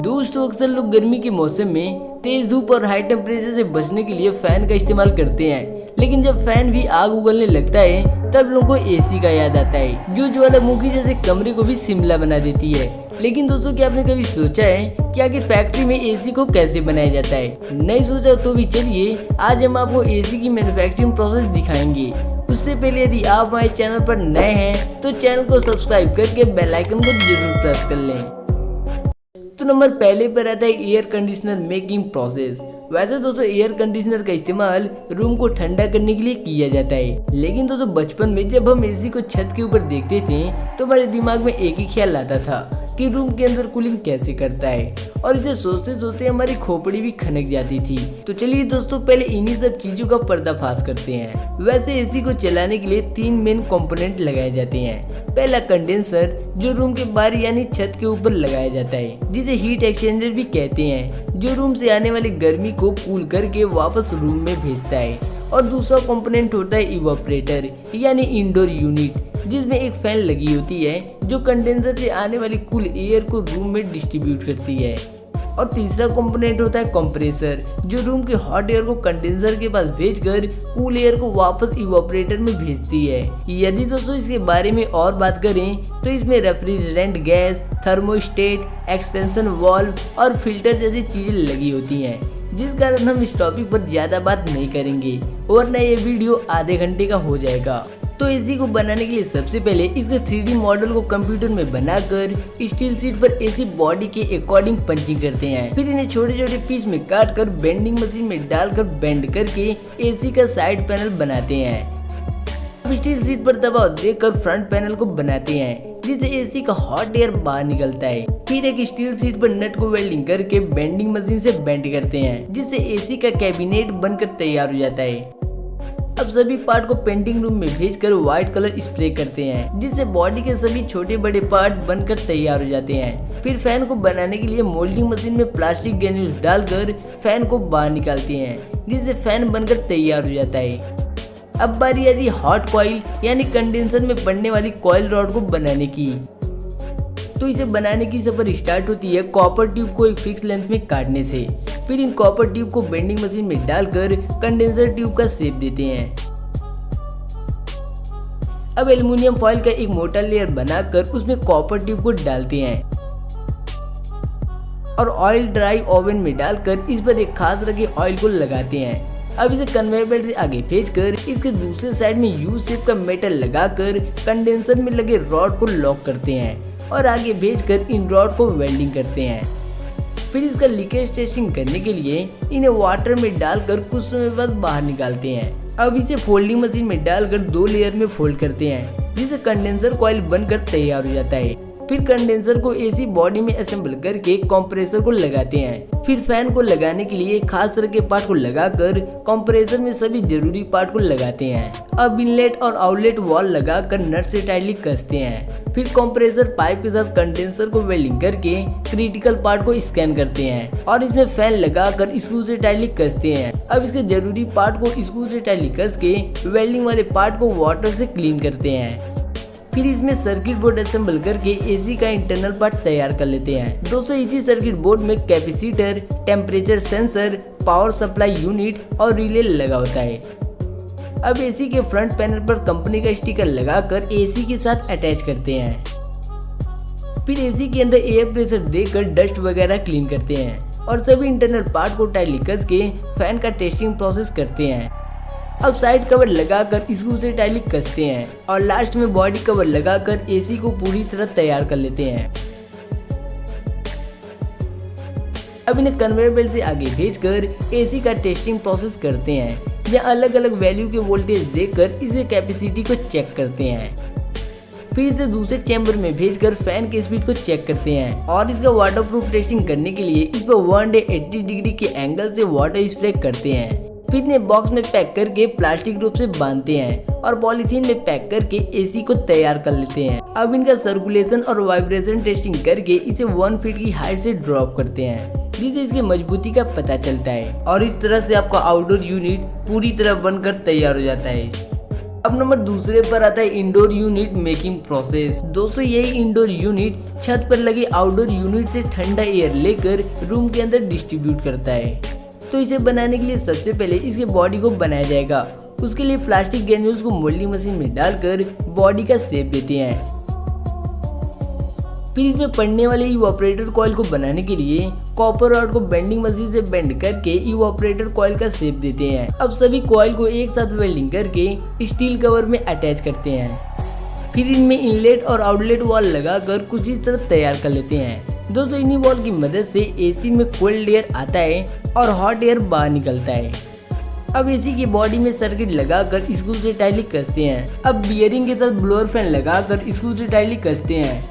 दोस्तों अक्सर लोग गर्मी के मौसम में तेज धूप और हाई टेम्परेचर से बचने के लिए फैन का इस्तेमाल करते हैं, लेकिन जब फैन भी आग उगलने लगता है तब लोगों को एसी का याद आता है, जो ज्वालामुखी जैसे कमरे को भी शिमला बना देती है। लेकिन दोस्तों क्या आपने कभी सोचा है कि आखिर फैक्ट्री में एसी को कैसे बनाया जाता है? नहीं सोचा तो भी चलिए आज हम आपको एसी की मैन्युफैक्चरिंग प्रोसेस दिखाएंगे। उससे पहले यदि आप हमारे चैनल पर नए हैं तो चैनल को सब्सक्राइब करके बेल आइकन को जरूर प्रेस कर लें। तो नंबर पहले पर आता है एयर कंडीशनर मेकिंग प्रोसेस। वैसे दोस्तों एयर कंडीशनर का इस्तेमाल रूम को ठंडा करने के लिए किया जाता है, लेकिन दोस्तों बचपन में जब हम एसी को छत के ऊपर देखते थे तो हमारे दिमाग में एक ही ख्याल आता था कि रूम के अंदर कूलिंग कैसे करता है, और इसे सोचते सोचते हमारी खोपड़ी भी खनक जाती थी। तो चलिए दोस्तों पहले इन्हीं सब चीजों का पर्दाफाश करते हैं। वैसे एसी को चलाने के लिए 3 मेन कंपोनेंट लगाए जाते हैं। पहला कंडेंसर, जो रूम के बाहर यानी छत के ऊपर लगाया जाता है, जिसे हीट एक्सचेंजर भी कहते हैं, जो रूम से आने वाली गर्मी को कूल करके वापस रूम में भेजता है। और दूसरा कंपोनेंट होता है इवापोरेटर यानी इंडोर यूनिट, जिसमें एक फैन लगी होती है जो कंडेंसर से आने वाली कूल एयर को रूम में डिस्ट्रीब्यूट करती है। और तीसरा कंपोनेंट होता है कंप्रेसर, जो रूम के हॉट एयर को कंडेंसर के पास भेजकर कूल एयर को वापस इवापोरेटर में भेजती है। यदि दोस्तों इसके बारे में और बात करें तो इसमें refrigerant gas, thermostat, expansion valve और फिल्टर जैसी चीजें लगी होती हैं, जिस कारण हम इस टॉपिक पर ज्यादा बात नहीं करेंगे वरना ये वीडियो आधे घंटे का हो जाएगा। तो एसी को बनाने के लिए सबसे पहले इसके 3D मॉडल को कंप्यूटर में बनाकर स्टील शीट पर एसी बॉडी के अकॉर्डिंग पंचिंग करते हैं। फिर इन्हें छोटे छोटे पीस में काट कर बेंडिंग मशीन में डालकर बेंड करके एसी का साइड पैनल बनाते हैं। स्टील शीट पर दबाव देकर फ्रंट पैनल को बनाते हैं, जिससे एसी का हॉट एयर बाहर निकलता है। फिर एक स्टील शीट पर नट को वेल्डिंग करके बेंडिंग मशीन से बेंड करते हैं, जिससे एसी का कैबिनेट बनकर तैयार हो जाता है। अब सभी पार्ट को पेंटिंग रूम में भेजकर व्हाइट कलर स्प्रे करते हैं, जिससे बॉडी के सभी छोटे बड़े पार्ट बनकर तैयार हो जाते हैं। फिर फैन को बनाने के लिए मोल्डिंग मशीन में प्लास्टिक ग्रेन्यूल्स डालकर फैन को बाहर निकालते हैं, जिससे फैन बनकर तैयार हो जाता है। अब बारी आती है हॉट कॉइल यानी कंडेंसर में पड़ने वाली कॉइल रॉड को बनाने की। तो इसे बनाने की सफर स्टार्ट होती है कॉपर ट्यूब को एक फिक्स लेंथ में काटने से। फिर इन कॉपर ट्यूब को बेंडिंग मशीन में डालकर कंडेंसर ट्यूब का शेप देते हैं। अब एल्युमिनियम फॉइल का एक मोटा लेयर बनाकर उसमें कॉपर ट्यूब को डालते हैं और ऑयल ड्राई ओवन में डालकर इस पर एक खास रखे ऑयल को लगाते हैं। अब इसे कन्वेयर बेल्ट से आगे भेजकर इसके दूसरे साइड में यू शेप का मेटल लगाकर कंडेंसर में लगे रॉड को लॉक करते हैं और आगे भेजकर इन रॉड को वेल्डिंग करते हैं। फिर इसका लीकेज टेस्टिंग करने के लिए इन्हें वाटर में डालकर कुछ समय बाद बाहर निकालते हैं। अब इसे फोल्डिंग मशीन में डालकर 2 लेयर में फोल्ड करते हैं, जिससे कंडेंसर कॉइल बनकर तैयार हो जाता है। फिर कंडेंसर को एसी बॉडी में असेंबल करके कंप्रेसर को लगाते हैं। फिर फैन को लगाने के लिए खास तरह के पार्ट को लगाकर कंप्रेसर में सभी जरूरी पार्ट को लगाते हैं। अब इनलेट और आउटलेट वॉल लगाकर नट से टाइटली कसते हैं। फिर कंप्रेसर पाइप के साथ कंडेंसर को वेल्डिंग करके क्रिटिकल पार्ट को स्कैन करते हैं और इसमें फैन लगाकर स्क्रू से टाइटली कसते हैं। अब इसके जरूरी पार्ट को स्क्रू से टाइटली कस के वेल्डिंग वाले पार्ट को वाटर से क्लीन करते हैं। फिर इसमें सर्किट बोर्ड असेंबल करके एसी का इंटरनल पार्ट तैयार कर लेते हैं। दोस्तों इसी सर्किट बोर्ड में capacitor, temperature sensor, power supply unit और रिले लगा होता है। अब एसी के फ्रंट पैनल पर कंपनी का स्टिकर लगाकर एसी के साथ अटैच करते हैं। फिर एसी के अंदर एयर प्रेशर देकर डस्ट वगैरह क्लीन करते हैं और सभी इंटरनल पार्ट को टाइटली कस के फैन का टेस्टिंग प्रोसेस करते हैं। अब साइड कवर लगाकर स्क्रू से टाइटली कसते हैं और लास्ट में बॉडी कवर लगाकर एसी को पूरी तरह तैयार कर लेते हैं। अब इन्हें कन्वेयर बेल्ट से आगे भेजकर एसी का टेस्टिंग प्रोसेस करते हैं, जहाँ अलग अलग वैल्यू के वोल्टेज देकर इसे कैपेसिटी को चेक करते हैं। फिर इसे दूसरे चैम्बर में भेजकर फैन की स्पीड को चेक करते हैं और इसका वाटरप्रूफ टेस्टिंग करने के लिए इस पर 180 डिग्री के एंगल से वाटर स्प्रे करते हैं। फिर इन्हें बॉक्स में पैक करके प्लास्टिक रूप से बांधते हैं और पॉलीथीन में पैक करके एसी को तैयार कर लेते हैं। अब इनका सर्कुलेशन और वाइब्रेशन टेस्टिंग करके इसे 1 फीट की हाइट से ड्रॉप करते हैं, जिससे इसकी मजबूती का पता चलता है और इस तरह से आपका आउटडोर यूनिट पूरी तरह बनकर तैयार हो जाता है। अब नंबर दूसरे पर आता है इंडोर यूनिट मेकिंग प्रोसेस। दोस्तों यही इंडोर यूनिट छत पर लगे आउटडोर यूनिट से ठंडा एयर लेकर रूम के अंदर डिस्ट्रीब्यूट करता है। तो इसे बनाने के लिए सबसे पहले इसके बॉडी को बनाया जाएगा। उसके लिए प्लास्टिक ग्रेन्यूल्स को मोल्डिंग मशीन में डालकर बॉडी का शेप देते हैं। फिर इसमें पड़ने वाले इवोपरेटर कॉइल को बनाने के लिए कॉपर रॉड को बेंडिंग मशीन से बेंड करके इवोपरेटर कॉइल का शेप देते हैं। अब सभी कॉइल को एक साथ वेल्डिंग करके स्टील कवर में अटैच करते हैं। फिर इनमें इनलेट और आउटलेट वॉल लगाकर कुछ इस तरह तैयार कर लेते हैं। दोस्तों इन्हीं वॉल की मदद से एसी में कोल्ड एयर आता है और हॉट एयर बाहर निकलता है। अब एसी की बॉडी में सर्किट लगाकर स्क्रू से टाइटली कसते हैं। अब बियरिंग के साथ ब्लोअर फैन लगाकर स्क्रू से टाइटली कसते हैं।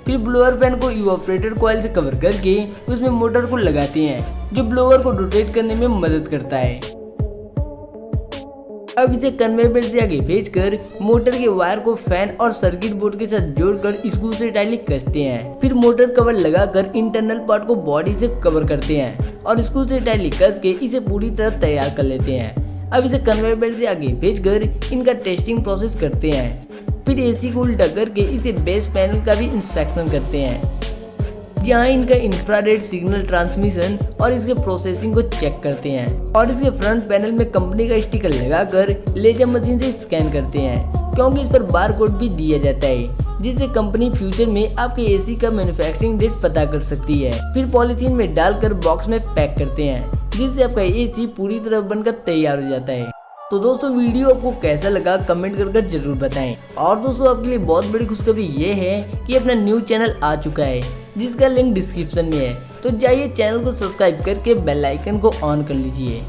फिर ब्लोअर फैन को इवोपरेटर कॉइल से कवर करके उसमें मोटर को लगाते हैं जो ब्लोअर को रोटेट करने में मदद करता है। अब इसे कन्वेयर बेल्ट से आगे भेजकर मोटर के वायर को फैन और सर्किट बोर्ड के साथ जोड़कर स्क्रू से टाइटली कसते हैं। फिर मोटर कवर लगाकर इंटरनल पार्ट को बॉडी से कवर करते हैं और स्क्रू से टाइटली कस के इसे पूरी तरह तैयार कर लेते हैं। अब इसे कन्वेयर बेल्ट से आगे भेजकर इनका टेस्टिंग प्रोसेस करते हैं। फिर एसी को उल्टा करके इसे बेस पैनल का भी इंस्पेक्शन करते हैं, जहां इनका इंफ्रारेड सिग्नल ट्रांसमिशन और इसके प्रोसेसिंग को चेक करते हैं और इसके फ्रंट पैनल में कंपनी का स्टिकर लगाकर लेजर मशीन से स्कैन करते हैं, क्योंकि इस पर बार कोड भी दिया जाता है जिससे कंपनी फ्यूचर में आपके एसी का मैन्युफैक्चरिंग डेट पता कर सकती है। फिर पॉलीथीन में डालकर बॉक्स में पैक करते हैं, जिससे आपका एसी पूरी तरह बनकर तैयार हो जाता है। तो दोस्तों वीडियो आपको कैसा लगा कमेंट कर जरूर बताएं। और दोस्तों आपके लिए बहुत बड़ी खुशखबरी ये है कि अपना न्यू चैनल आ चुका है जिसका लिंक डिस्क्रिप्शन में है। तो जाइए चैनल को सब्सक्राइब करके बेल आइकन को ऑन कर लीजिए।